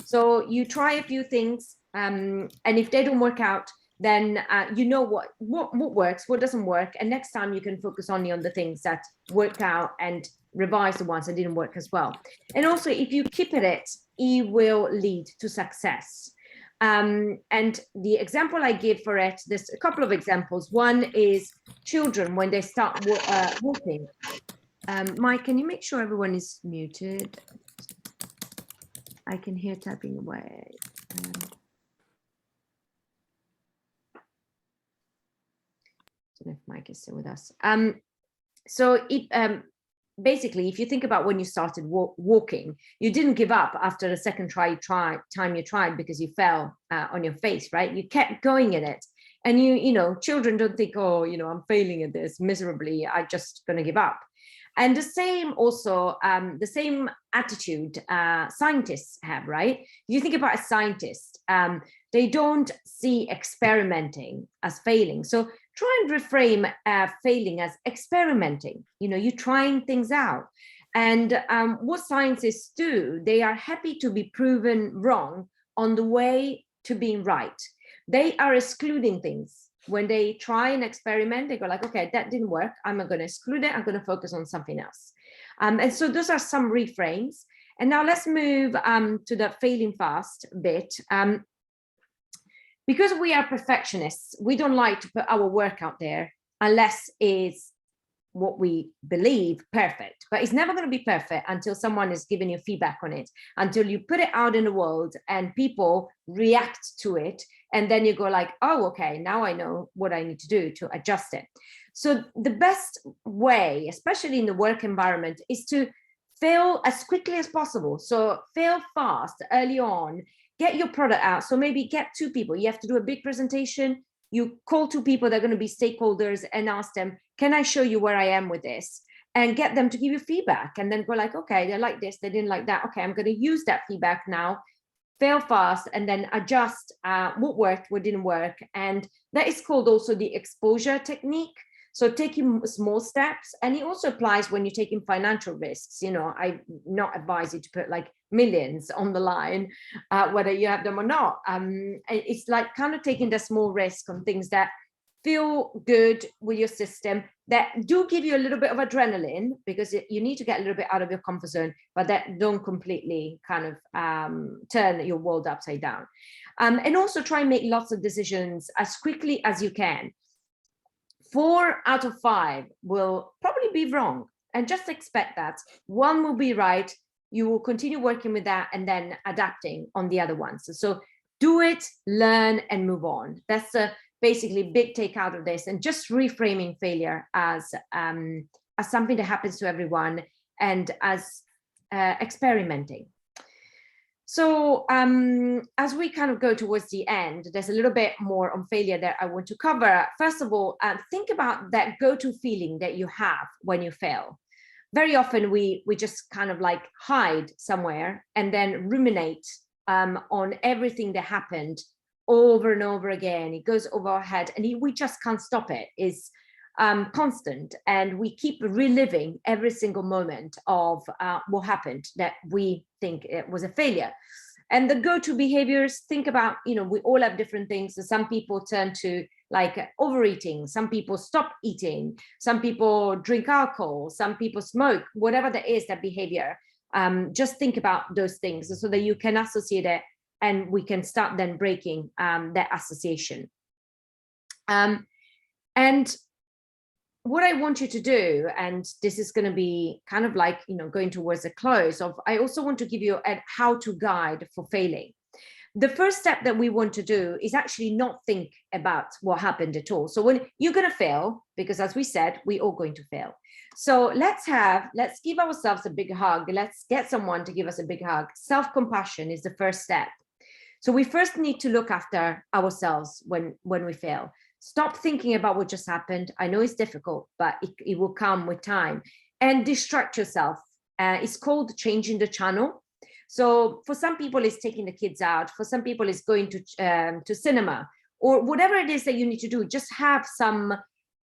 So you try a few things, and if they don't work out, then you know what works, what doesn't work, and next time you can focus only on the things that work out and revise the ones that didn't work as well. And also, if you keep at it, it will lead to success. And the example I give for it, there's a couple of examples. One is children when they start walking. Mike, can you make sure everyone is muted? I can hear tapping away. I don't know if Mike is still with us. So basically, if you think about when you started walking, you didn't give up after the second time you tried because you fell on your face, right? You kept going at it. And you know, children don't think, oh, you know, I'm failing at this miserably, I'm just going to give up. And the same also, the same attitude scientists have, right? You think about a scientist, they don't see experimenting as failing. So try and reframe failing as experimenting. You know, you're trying things out. And what scientists do, they are happy to be proven wrong on the way to being right. They are excluding things. When they try and experiment, they go like, okay, that didn't work. I'm not going to exclude it. I'm going to focus on something else. And so those are some reframes. And now let's move to the failing fast bit. Because we are perfectionists, we don't like to put our work out there unless it's what we believe perfect. But it's never going to be perfect until someone is giving you feedback on it, until you put it out in the world and people react to it. And then you go like, oh, okay, now I know what I need to do to adjust it. So the best way, especially in the work environment, is to fail as quickly as possible. So fail fast early on, get your product out. So maybe get 2 people. You have to do a big presentation. You call 2 people that are going to be stakeholders and ask them, can I show you where I am with this? And get them to give you feedback. And then go like, okay, they like this, they didn't like that. Okay, I'm going to use that feedback now. Fail fast and then adjust what worked, what didn't work. And that is called also the exposure technique. So taking small steps, and it also applies when you're taking financial risks. I not advise you to put like millions on the line, whether you have them or not. It's like kind of taking the small risk on things that feel good with your system, that do give you a little bit of adrenaline, because you need to get a little bit out of your comfort zone, but that don't completely kind of turn your world upside down. And also try and make lots of decisions as quickly as you can. 4 out of 5 will probably be wrong, and just expect that. 1 will be right. You will continue working with that and then adapting on the other ones. So do it, learn, and move on. That's a basically big take out of this, and just reframing failure as something that happens to everyone, and as experimenting. So as we kind of go towards the end, there's a little bit more on failure that I want to cover. First of all, think about that go-to feeling that you have when you fail. Very often we just kind of like hide somewhere and then ruminate on everything that happened over and over again. It goes over our head, and we just can't stop it. It's constant, and we keep reliving every single moment of what happened that we think it was a failure. And the go-to behaviors, think about, we all have different things. So some people turn to like overeating, some people stop eating, some people drink alcohol, some people smoke, whatever that is, that behavior. Just think about those things so that you can associate it, and we can start then breaking that association. And what I want you to do, and this is going to be kind of like, going towards a close of, I also want to give you a how-to guide for failing. The first step that we want to do is actually not think about what happened at all. So when you're going to fail, because as we said, we're all going to fail. So let's give ourselves a big hug. Let's get someone to give us a big hug. Self-compassion is the first step. So we first need to look after ourselves when we fail. Stop thinking about what just happened. I know it's difficult, but it will come with time. And distract yourself. It's called changing the channel. So for some people, it's taking the kids out. For some people, it's going to cinema, or whatever it is that you need to do. Just have some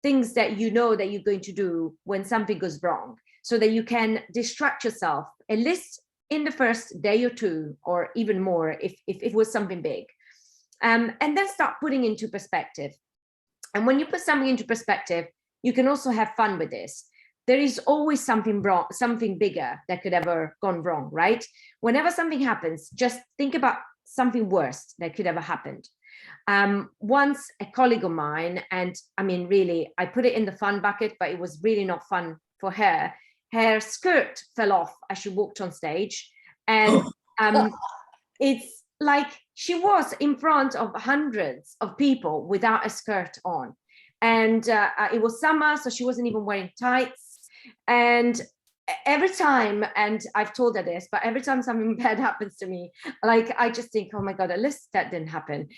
things that you know that you're going to do when something goes wrong, so that you can distract yourself, at least in the first day or 2, or even more if it was something big. And then start putting into perspective. And when you put something into perspective, you can also have fun with this. There is always something wrong, something bigger that could ever gone wrong, right? Whenever something happens, just think about something worse that could ever happened. Once a colleague of mine, and I mean, really, I put it in the fun bucket, but it was really not fun for her. Her skirt fell off as she walked on stage. And it's like she was in front of hundreds of people without a skirt on. And it was summer, so she wasn't even wearing tights. And every time, and I've told her this, but every time something bad happens to me, like I just think, oh my God, at least that didn't happen.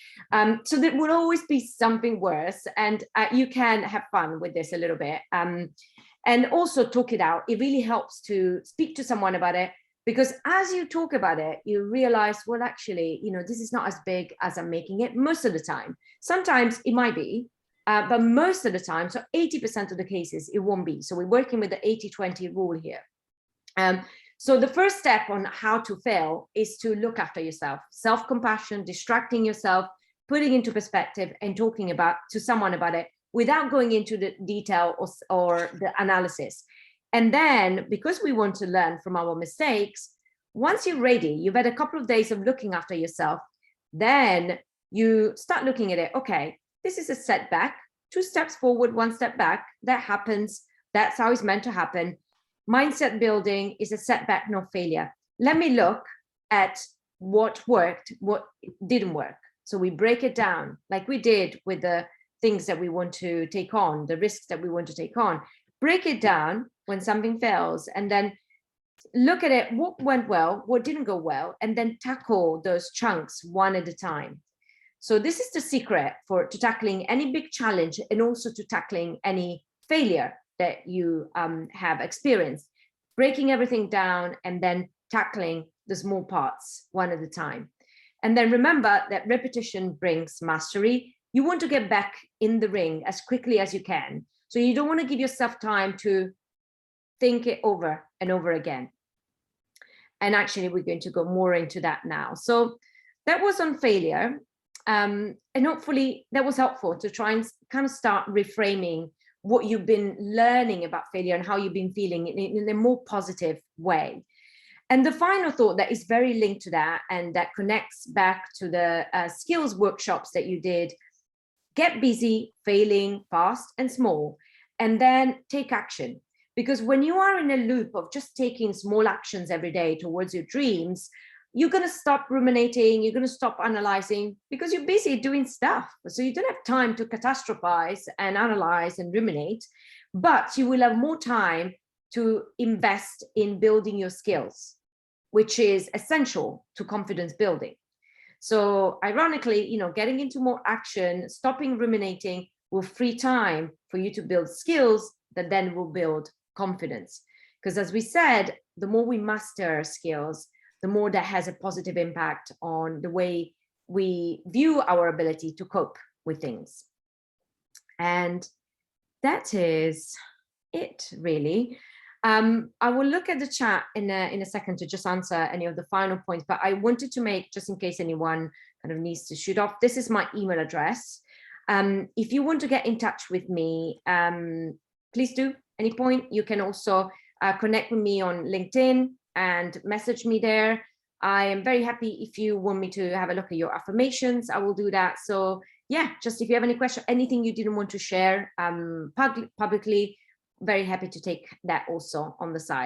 So there will always be something worse, and you can have fun with this a little bit. And also talk it out. It really helps to speak to someone about it, because as you talk about it, you realize, well, actually, this is not as big as I'm making it most of the time. Sometimes it might be, but most of the time, so 80% of the cases, it won't be. So we're working with the 80-20 rule here. So the first step on how to fail is to look after yourself, self-compassion, distracting yourself, putting into perspective, and talking to someone about it without going into the detail or the analysis. And then, because we want to learn from our mistakes, once you're ready, you've had a couple of days of looking after yourself, then you start looking at it. Okay, this is a setback, 2 steps forward, 1 step back. That happens. That's how it's meant to happen. Mindset building is a setback, not failure. Let me look at what worked, what didn't work. So we break it down like we did with the things that we want to take on, the risks that we want to take on. Break it down when something fails, and then look at it, what went well, what didn't go well, and then tackle those chunks one at a time. So this is the secret to tackling any big challenge, and also to tackling any failure that you have experienced. Breaking everything down and then tackling the small parts one at a time. And then remember that repetition brings mastery. You want to get back in the ring as quickly as you can. So you don't want to give yourself time to think it over and over again. And actually, we're going to go more into that now. So that was on failure. And hopefully that was helpful to try and kind of start reframing what you've been learning about failure and how you've been feeling in a more positive way. And the final thought that is very linked to that, and that connects back to the skills workshops that you did: get busy, failing fast and small, and then take action. Because when you are in a loop of just taking small actions every day towards your dreams, you're going to stop ruminating, you're going to stop analyzing, because you're busy doing stuff. So you don't have time to catastrophize and analyze and ruminate, but you will have more time to invest in building your skills, which is essential to confidence building. So ironically, you know, getting into more action, stopping ruminating will free time for you to build skills that then will build confidence. Because as we said, the more we master skills, the more that has a positive impact on the way we view our ability to cope with things. And that is it, really. I will look at the chat in a second to just answer any of the final points, but I wanted to make, just in case anyone kind of needs to shoot off, this is my email address. If you want to get in touch with me, please do, any point. You can also connect with me on LinkedIn and message me there. I am very happy if you want me to have a look at your affirmations, I will do that. So yeah, just if you have any question, anything you didn't want to share publicly, very happy to take that also on the side.